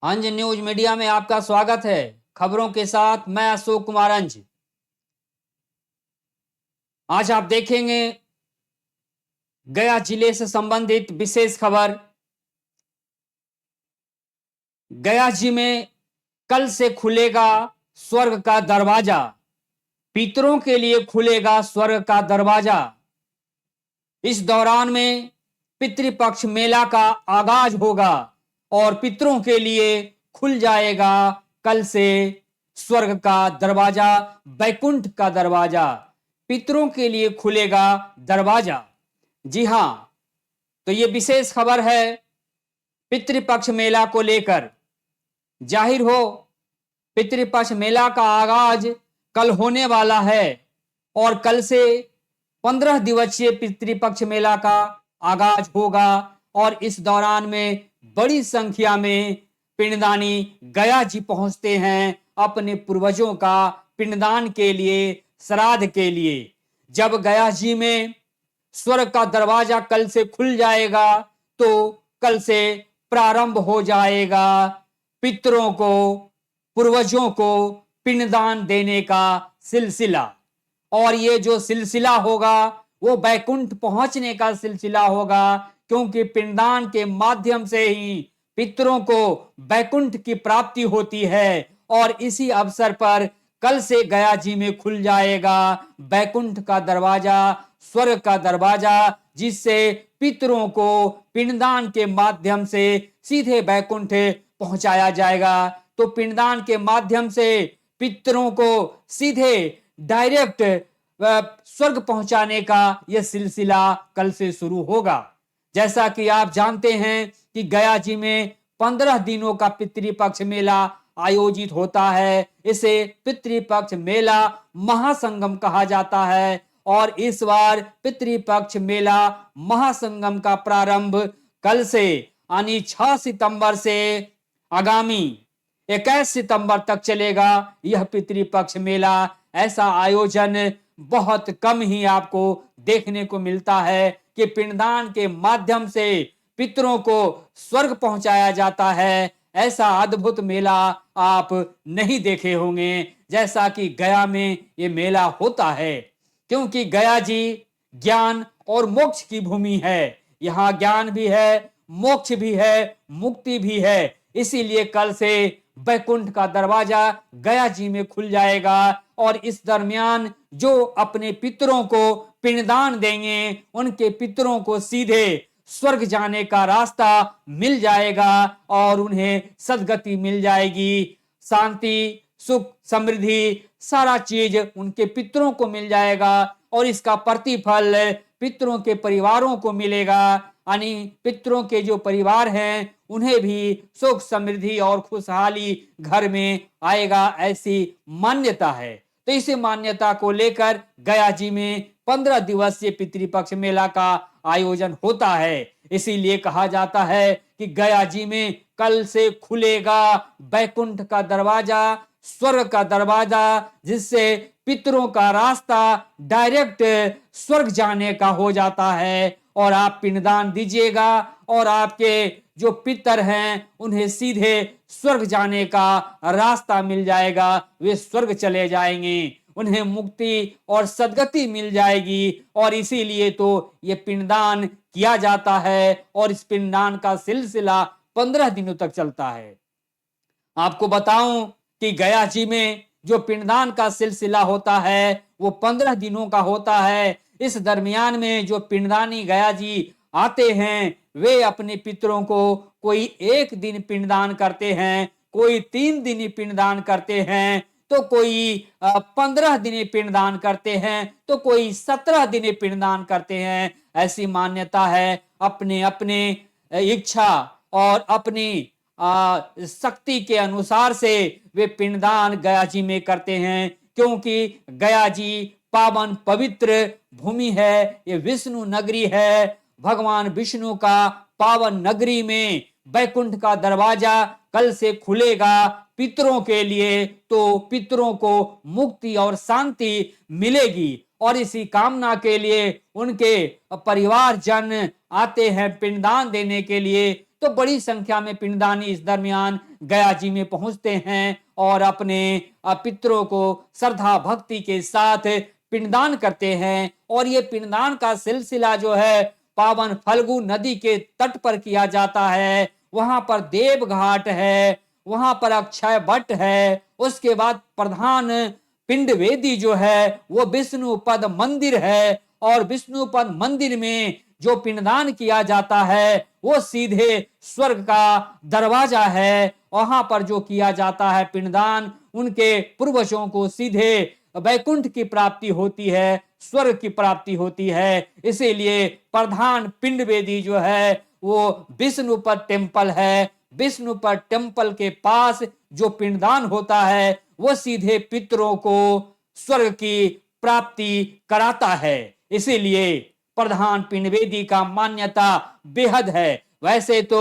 अंज news media में आपका स्वागत है। खबरों के साथ मैं अशोक कुमार अंज। आज आप देखेंगे गया जिले से संबंधित विशेष खबर। गया जी में कल से खुलेगा स्वर्ग का दरवाजा। पितरों के लिए खुलेगा स्वर्ग का दरवाजा। इस दौरान में पितृपक्ष मेला का आगाज होगा और पितरों के लिए खुल जाएगा कल से स्वर्ग का दरवाजा, बैकुंठ का दरवाजा। पितरों के लिए खुलेगा दरवाजा। जी हां, तो ये विशेष खबर है पितृपक्ष मेला को लेकर। जाहिर हो पितृपक्ष मेला का आगाज कल होने वाला है और कल से 15 दिवसीय पितृपक्ष मेला का आगाज होगा और इस दौरान में बड़ी संख्या में पिंडदानी गया जी पहुंचते हैं अपने पूर्वजों का पिंडदान के लिए, श्राद्ध के लिए। जब गया जी में स्वर्ग का दरवाजा कल से खुल जाएगा तो कल से प्रारंभ हो जाएगा पितरों को, पूर्वजों को पिंडदान देने का सिलसिला। और ये जो सिलसिला होगा वो बैकुंठ पहुंचने का सिलसिला होगा, क्योंकि पिंडदान के माध्यम से ही पितरों को बैकुंठ की प्राप्ति होती है। और इसी अवसर पर कल से गया जी में खुल जाएगा बैकुंठ का दरवाजा, स्वर्ग का दरवाजा, जिससे पितरों को पिंडदान के माध्यम से सीधे बैकुंठ पहुंचाया जाएगा। तो पिंडदान के माध्यम से पितरों को सीधे डायरेक्ट स्वर्ग पहुंचाने का यह सिलसिला कल से शुरू होगा। जैसा कि आप जानते हैं कि गया जी में 15 दिनों का पितृपक्ष मेला आयोजित होता है। इसे पितृपक्ष मेला महासंगम कहा जाता है और इस बार पितृपक्ष मेला महासंगम का प्रारंभ कल से यानी 6 सितंबर से आगामी 21 सितंबर तक चलेगा यह पितृपक्ष मेला। ऐसा आयोजन बहुत कम ही आपको देखने को मिलता है कि पिंडदान के माध्यम से पितरों को स्वर्ग पहुंचाया जाता है। ऐसा अद्भुत मेला आप नहीं देखे होंगे जैसा कि गया में ये मेला होता है, क्योंकि गया जी ज्ञान और मोक्ष की भूमि है। यहाँ ज्ञान भी है, मोक्ष भी है, मुक्ति भी है। इसीलिए कल से बैकुंठ का दरवाजा गया जी में खुल जाएगा और इस दरमियान जो अपने पितरों को पिंडदान देंगे उनके पितरों को सीधे स्वर्ग जाने का रास्ता मिल जाएगा और उन्हें सद्गति मिल जाएगी। शांति, सुख, समृद्धि, सारा चीज उनके पितरों को मिल जाएगा और इसका प्रतिफल पितरों के परिवारों को मिलेगा। यानी पितरों के जो परिवार हैं उन्हें भी सुख, समृद्धि और खुशहाली घर में आएगा, ऐसी मान्यता है। तो इसी मान्यता को लेकर गया जी में 15 दिवसीय पितृपक्ष मेला का आयोजन होता है। इसीलिए कहा जाता है कि गया जी में कल से खुलेगा बैकुंठ का दरवाजा, स्वर्ग का दरवाजा, जिससे पितरों का रास्ता डायरेक्ट स्वर्ग जाने का हो जाता है और आप पिंडदान दीजिएगा और आपके जो पितर हैं उन्हें सीधे स्वर्ग जाने का रास्ता मिल जाएगा। वे स्वर्ग चले जाएंगे, उन्हें मुक्ति और सद्गति मिल जाएगी। और इसीलिए तो ये पिंडदान किया जाता है और इस पिंडदान का सिलसिला 15 दिनों तक चलता है। आपको बताऊं कि गया जी में जो पिंडदान का सिलसिला होता है वो 15 दिनों का होता है। इस दरमियान में जो पिंडदानी गया जी आते हैं वे अपने पितरों को कोई 1 दिन पिंडदान करते हैं, कोई 3 दिन पिंडदान करते हैं, तो कोई 15 दिन पिंडदान करते हैं, तो कोई 17 दिन पिंडदान करते हैं। ऐसी मान्यता है। अपने अपने इच्छा और अपनी शक्ति के अनुसार से वे पिंडदान गया जी में करते हैं, क्योंकि गया जी पावन पवित्र भूमि है, ये विष्णु नगरी है। भगवान विष्णु का पावन नगरी में बैकुंठ का दरवाजा कल से खुलेगा पितरों के लिए, तो पितरों को मुक्ति और शांति मिलेगी। और इसी कामना के लिए उनके परिवार जन आते हैं पिंडदान देने के लिए, तो बड़ी संख्या में पिंडदानी इस दरमियान गया जी में पहुंचते हैं और अपने पितरों को श्रद्धा भक्ति के साथ पिंडदान करते हैं। और ये पिंडदान का सिलसिला जो है पावन फल्गु नदी के तट पर किया जाता है। वहां पर देव घाट है, वहां पर अक्षय वट है, उसके बाद प्रधान पिंड वेदी जो है वो विष्णुपद मंदिर है। और विष्णुपद मंदिर में जो पिंडदान किया जाता है वो सीधे स्वर्ग का दरवाजा है। वहां पर जो किया जाता है पिंडदान, उनके पूर्वजों को सीधे वैकुंठ की प्राप्ति होती है, स्वर्ग की प्राप्ति होती है। इसीलिए प्रधान पिंड वेदी जो है वो विष्णुपद टेम्पल है। विष्णुपद टेम्पल के पास जो पिंडदान होता है वो सीधे पितरों को स्वर्ग की प्राप्ति कराता है। इसीलिए प्रधान पिंड वेदी का मान्यता बेहद है। वैसे तो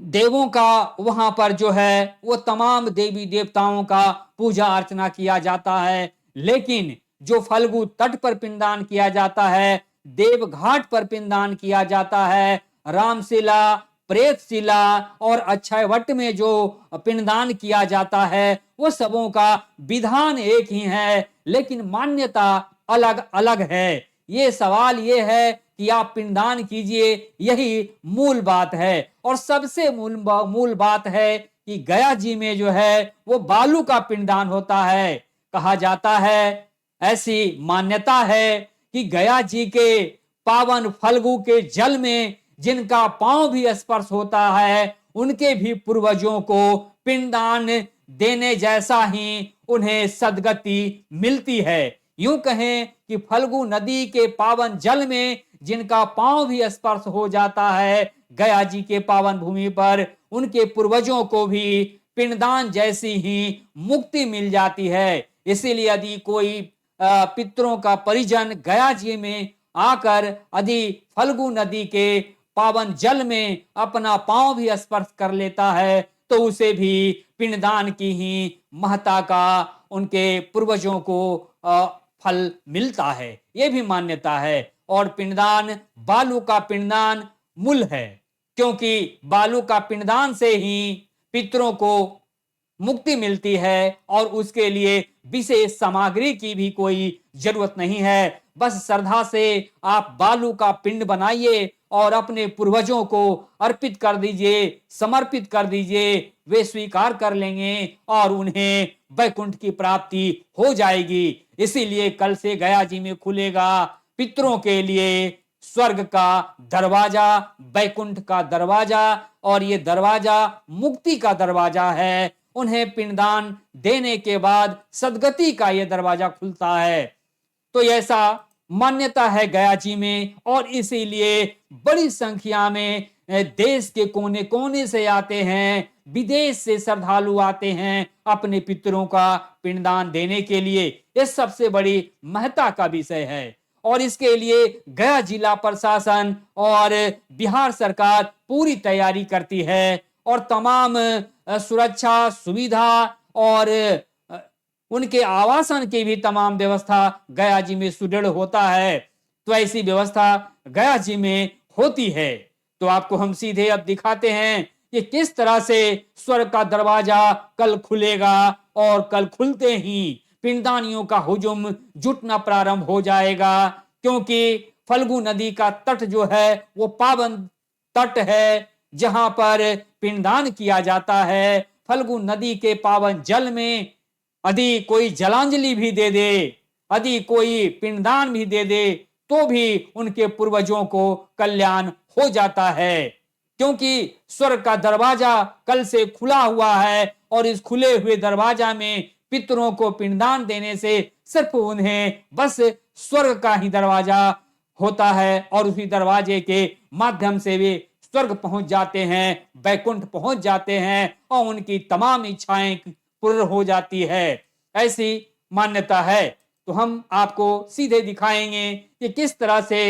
देवों का वहां पर जो है वो तमाम देवी देवताओं का पूजा अर्चना किया जाता है, लेकिन जो फल्गु तट पर पिंडदान किया जाता है, देव घाट पर पिंडदान किया जाता है, रामशिला, प्रेतशिला और अक्षय वट में जो पिंडदान किया जाता है वो सबों का विधान एक ही है, लेकिन मान्यता अलग अलग है। ये सवाल ये है कि आप पिंडदान कीजिए, यही मूल बात है। और सबसे मूल बात है कि गया जी में जो है वो बालू का पिंडदान होता है। कहा जाता है, ऐसी मान्यता है कि गया जी के पावन फल्गु के जल में जिनका पांव भी स्पर्श होता है उनके भी पूर्वजों को पिंडदान देने जैसा ही उन्हें सद्गति मिलती है। यूं कहें कि फल्गु नदी के पावन जल में जिनका पांव भी स्पर्श हो जाता है गया जी के पावन भूमि पर, उनके पूर्वजों को भी पिंडदान जैसी ही मुक्ति मिल जाती है। इसीलिए यदि कोई पितरों का परिजन गया जी में आकर यदि फल्गु नदी के पावन जल में अपना पांव भी स्पर्श कर लेता है तो उसे भी पिंडदान की ही महत्ता का उनके पूर्वजों को फल मिलता है। यह भी मान्यता है। और पिंडदान, बालू का पिंडदान मूल है, क्योंकि बालू का पिंडदान से ही पितरों को मुक्ति मिलती है और उसके लिए विशेष सामग्री की भी कोई जरूरत नहीं है। बस श्रद्धा से आप बालू का पिंड बनाइए और अपने पूर्वजों को अर्पित कर दीजिए, समर्पित कर दीजिए, वे स्वीकार कर लेंगे और उन्हें वैकुंठ की प्राप्ति हो जाएगी। इसीलिए कल से गया जी में खुलेगा पितरों के लिए स्वर्ग का दरवाजा, वैकुंठ का दरवाजा, और ये दरवाजा मुक्ति का दरवाजा है। उन्हें पिंडदान देने के बाद सदगति का यह दरवाजा खुलता है। तो ऐसा मान्यता है गया जी में, और इसीलिए बड़ी संख्या में देश के कोने कोने से आते हैं, विदेश से श्रद्धालु आते हैं अपने पितरों का पिंडदान देने के लिए। यह सबसे बड़ी महत्ता का विषय है और इसके लिए गया जिला प्रशासन और बिहार सरकार पूरी तैयारी करती है और तमाम सुरक्षा सुविधा और उनके आवासन की भी तमाम व्यवस्था गया जी में सुदृढ़ होता है। तो ऐसी व्यवस्था गया जी में होती है। तो आपको हम सीधे अब दिखाते हैं कि किस तरह से स्वर्ग का दरवाजा कल खुलेगा और कल खुलते ही पिंडदानियों का हुजूम जुटना प्रारंभ हो जाएगा, क्योंकि फल्गु नदी का तट जो है वो पावन तट है जहां पर पिंडदान किया जाता है। फल्गु नदी के पावन जल में यदि कोई जलांजलि भी दे दे, यदि कोई पिंडदान भी दे दे, तो भी उनके पूर्वजों को कल्याण हो जाता है, क्योंकि स्वर्ग का दरवाजा कल से खुला हुआ है और इस खुले हुए दरवाजा में पितरों को पिंडदान देने से सिर्फ उन्हें बस स्वर्ग का ही दरवाजा होता है और उसी दरवाजे के माध्यम से वे स्वर्ग पहुंच जाते हैं, वैकुंठ पहुंच जाते हैं और उनकी तमाम इच्छाएं पूर्ण हो जाती है। ऐसी मान्यता है। तो हम आपको सीधे दिखाएंगे कि किस तरह से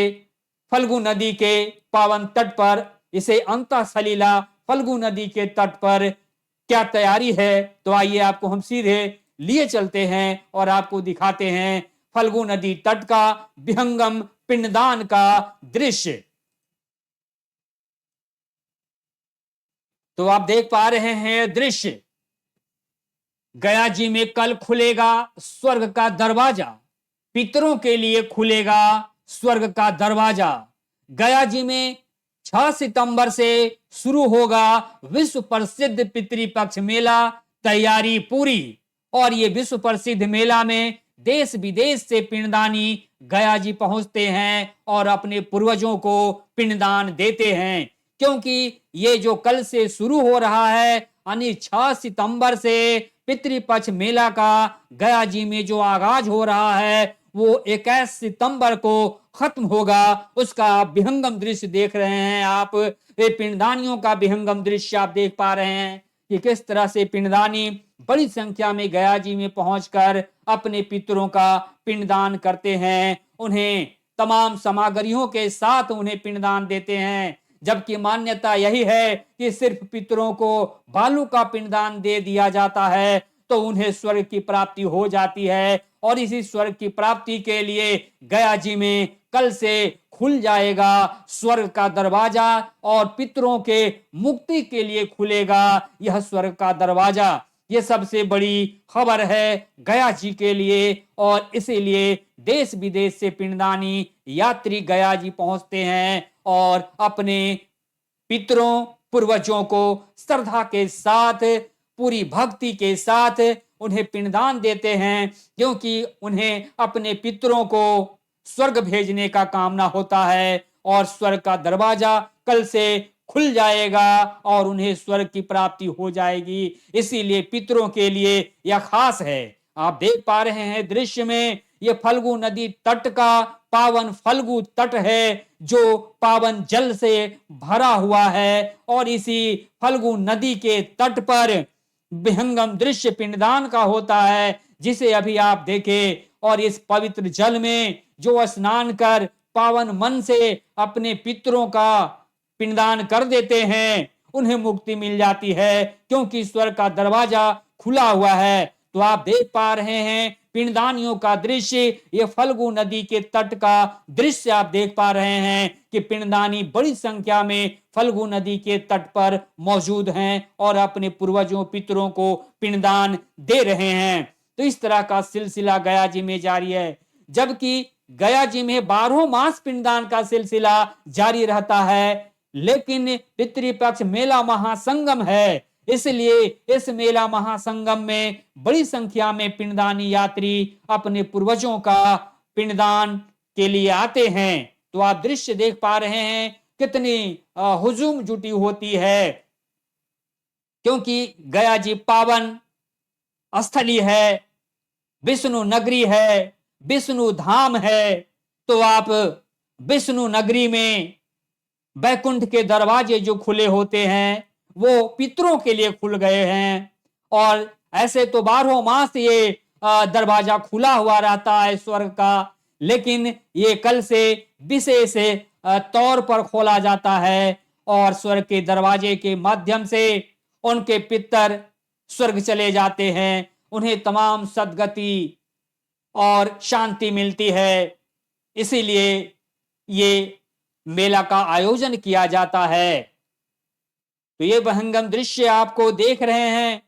फल्गु नदी के पावन तट पर, इसे अंतः सलीला फल्गु नदी के तट पर क्या तैयारी है। तो आइए आपको हम सीधे लिए चलते हैं और आपको दिखाते हैं फल्गु नदी तट का विहंगम पिंडदान का दृश्य। तो आप देख पा रहे हैं दृश्य, गया जी में कल खुलेगा स्वर्ग का दरवाजा, पितरों के लिए खुलेगा स्वर्ग का दरवाजा। गया जी में 6 सितंबर से शुरू होगा विश्व प्रसिद्ध पितृपक्ष मेला, तैयारी पूरी। और ये विश्व प्रसिद्ध मेला में देश विदेश से पिंडदानी गया जी पहुंचते हैं और अपने पूर्वजों को पिंडदान देते हैं, क्योंकि ये जो कल से शुरू हो रहा है यानी 6 सितंबर से पितृपक्ष मेला का गया जी में जो आगाज हो रहा है वो 21 सितंबर को खत्म होगा। उसका विहंगम दृश्य देख रहे हैं आप, ये पिंडदानियों का विहंगम दृश्य आप देख पा रहे हैं कि किस तरह से पिंडदानी बड़ी संख्या में गया जी में पहुंचकर अपने पितरों का पिंडदान करते हैं, उन्हें तमाम सामग्रियों के साथ उन्हें पिंडदान देते हैं। जबकि मान्यता यही है कि सिर्फ पितरों को बालू का पिंडदान दे दिया जाता है तो उन्हें स्वर्ग की प्राप्ति हो जाती है। और इसी स्वर्ग की प्राप्ति के लिए गया जी में कल से खुल जाएगा स्वर्ग का दरवाजा और पितरों के मुक्ति के लिए खुलेगा यह स्वर्ग का दरवाजा। ये सबसे बड़ी खबर है गया जी के लिए और इसीलिए देश विदेश से पिंडदानी यात्री गया जी पहुंचते हैं और अपने पितरों पूर्वजों को श्रद्धा के साथ पूरी भक्ति के साथ उन्हें पिंडदान देते हैं, क्योंकि उन्हें अपने पितरों को स्वर्ग भेजने का कामना होता है और स्वर्ग का दरवाजा कल से खुल जाएगा और उन्हें स्वर्ग की प्राप्ति हो जाएगी। इसीलिए पितरों के लिए यह खास है। आप देख पा रहे हैं दृश्य में ये फल्गु नदी तट का पावन फल्गु तट है जो पावन जल से भरा हुआ है और इसी फल्गु नदी के तट पर विहंगम दृश्य पिंडदान का होता है जिसे अभी आप देखें। और इस पवित्र जल में जो स्नान कर पावन मन से अपने पितरों का पिंडदान कर देते हैं उन्हें मुक्ति मिल जाती है, क्योंकि स्वर्ग का दरवाजा खुला हुआ है। तो आप देख पा रहे हैं पिंडदानियों का दृश्य, ये फल्गु नदी के तट का दृश्य आप देख पा रहे हैं कि पिंडदानी बड़ी संख्या में फल्गु नदी के तट पर मौजूद हैं और अपने पूर्वजों पितरों को पिंडदान दे रहे हैं। तो इस तरह का सिलसिला गया जी में जारी है। जबकि गया जी में 12 मास पिंडदान का सिलसिला जारी रहता है, लेकिन पितृपक्ष मेला महासंगम है, इसलिए इस मेला महासंगम में बड़ी संख्या में पिंडदानी यात्री अपने पूर्वजों का पिंडदान के लिए आते हैं। तो आप दृश्य देख पा रहे हैं कितनी हुजूम जुटी होती है, क्योंकि गया जी पावन स्थली है, विष्णु नगरी है, विष्णु धाम है। तो आप विष्णु नगरी में बैकुंठ के दरवाजे जो खुले होते हैं वो पितरों के लिए खुल गए हैं और ऐसे तो 12 मास ये दरवाजा खुला हुआ रहता है स्वर्ग का, लेकिन ये कल से विशेष तौर पर खोला जाता है और स्वर्ग के दरवाजे के माध्यम से उनके पितर स्वर्ग चले जाते हैं, उन्हें तमाम सद्गति और शांति मिलती है। इसीलिए ये मेला का आयोजन किया जाता है। तो ये विहंगम दृश्य आपको देख रहे हैं।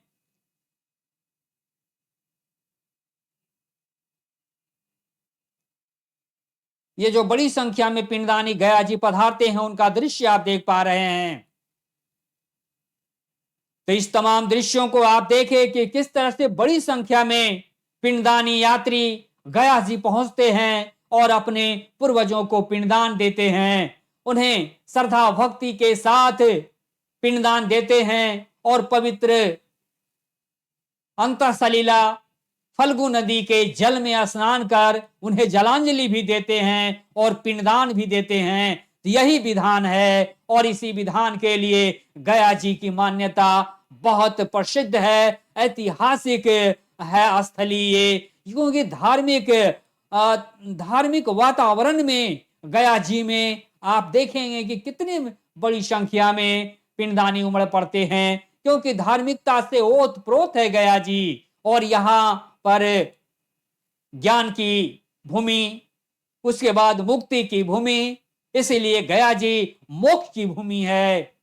ये जो बड़ी संख्या में पिंडदानी गया जी पधारते हैं उनका दृश्य आप देख पा रहे हैं। तो इस तमाम दृश्यों को आप देखें कि किस तरह से बड़ी संख्या में पिंडदानी यात्री गया जी पहुंचते हैं और अपने पूर्वजों को पिंडदान देते हैं, उन्हें श्रद्धा भक्ति के साथ पिंडदान देते हैं और पवित्र अंतःसलीला फल्गु नदी के जल में स्नान कर उन्हें जलांजलि भी देते हैं और पिंडदान भी देते हैं। यही विधान है और इसी विधान के लिए गया जी की मान्यता बहुत प्रसिद्ध है, ऐतिहासिक है स्थली ये, क्योंकि धार्मिक वातावरण में गया जी में आप देखेंगे कि कितनी बड़ी संख्या में पिंडदानी उमड़ पड़ते हैं, क्योंकि धार्मिकता से ओतप्रोत है गया जी और यहाँ पर ज्ञान की भूमि, उसके बाद मुक्ति की भूमि, इसीलिए गया जी मोक्ष की भूमि है।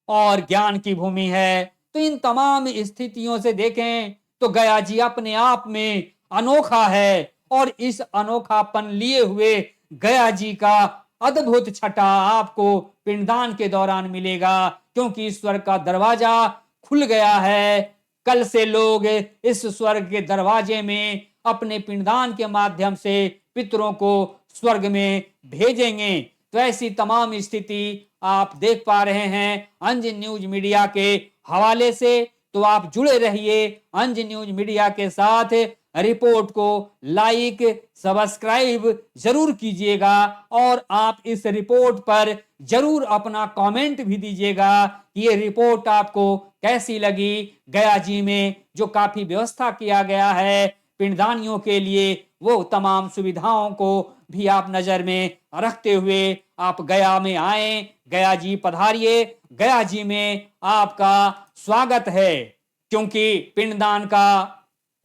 और ज्ञान की भूमि है। तो इन तमाम स्थितियों से देखें तो गया जी अपने आप में अनोखा है, और इस अनोखापन लिए हुए गया जी का अद्भुत छटा आपको पिंडदान के दौरान मिलेगा, क्योंकि स्वर्ग का दरवाजा खुल गया है। कल से लोग इस स्वर्ग के दरवाजे में अपने पिंडदान के माध्यम से पितरों को स्वर्ग में भेजेंगे। तो ऐसी तमाम स्थिति आप देख पा रहे हैं अंज न्यूज मीडिया के हवाले से। तो आप जुड़े रहिए अंज न्यूज मीडिया के साथ। रिपोर्ट को लाइक सब्सक्राइब जरूर कीजिएगा, और आप इस रिपोर्ट पर जरूर अपना कमेंट भी दीजिएगा कि ये रिपोर्ट आपको कैसी लगी। गया जी में जो काफी व्यवस्था किया गया है पिंडदानियों के लिए, वो तमाम सुविधाओं को भी आप नजर में रखते हुए आप गया में आए, गया जी पधारिए। गया जी में आपका स्वागत है, क्योंकि पिंडदान का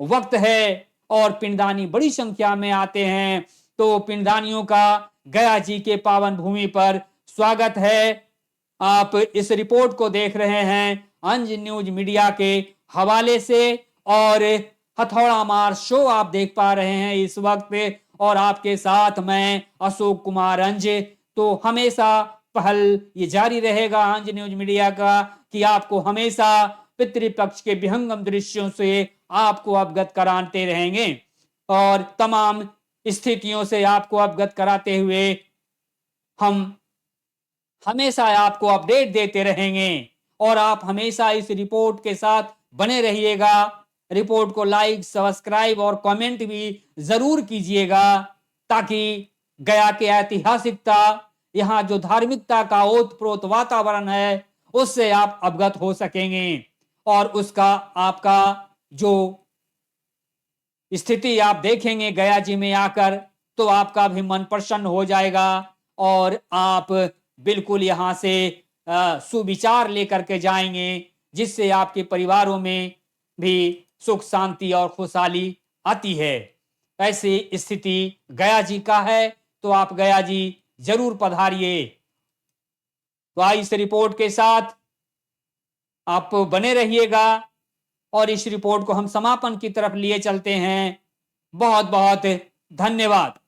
वक्त है और पिंडदानी बड़ी संख्या में आते हैं। तो पिंडदानियों का गया जी के पावन भूमि पर स्वागत है। आप इस रिपोर्ट को देख रहे हैं अंज न्यूज मीडिया के हवाले से, और हथौड़ा मार शो आप देख पा रहे हैं इस वक्त, और आपके साथ मैं अशोक कुमार अंज। तो हमेशा पहल ये जारी रहेगा अंज न्यूज मीडिया का कि आपको हमेशा पितृपक्ष के विहंगम दृश्यों से आपको अवगत कराते रहेंगे, और तमाम स्थितियों से आपको अवगत कराते हुए हम हमेशा आपको अपडेट देते रहेंगे। और आप हमेशा इस रिपोर्ट के साथ बने रहिएगा। रिपोर्ट को लाइक सब्सक्राइब और कमेंट भी जरूर कीजिएगा, ताकि गया के ऐतिहासिकता, यहाँ जो धार्मिकता का ओतप्रोत वातावरण है, उससे आप अवगत हो सकेंगे, और उसका आपका जो स्थिति आप देखेंगे गया जी में आकर, तो आपका भी मन प्रसन्न हो जाएगा, और आप बिल्कुल यहाँ से सुविचार लेकर के जाएंगे, जिससे आपके परिवारों में भी सुख शांति और खुशहाली आती है। ऐसी स्थिति गया जी का है, तो आप गया जी जरूर पधारिए। तो इस रिपोर्ट के साथ आप बने रहिएगा, और इस रिपोर्ट को हम समापन की तरफ लिए चलते हैं। बहुत बहुत धन्यवाद।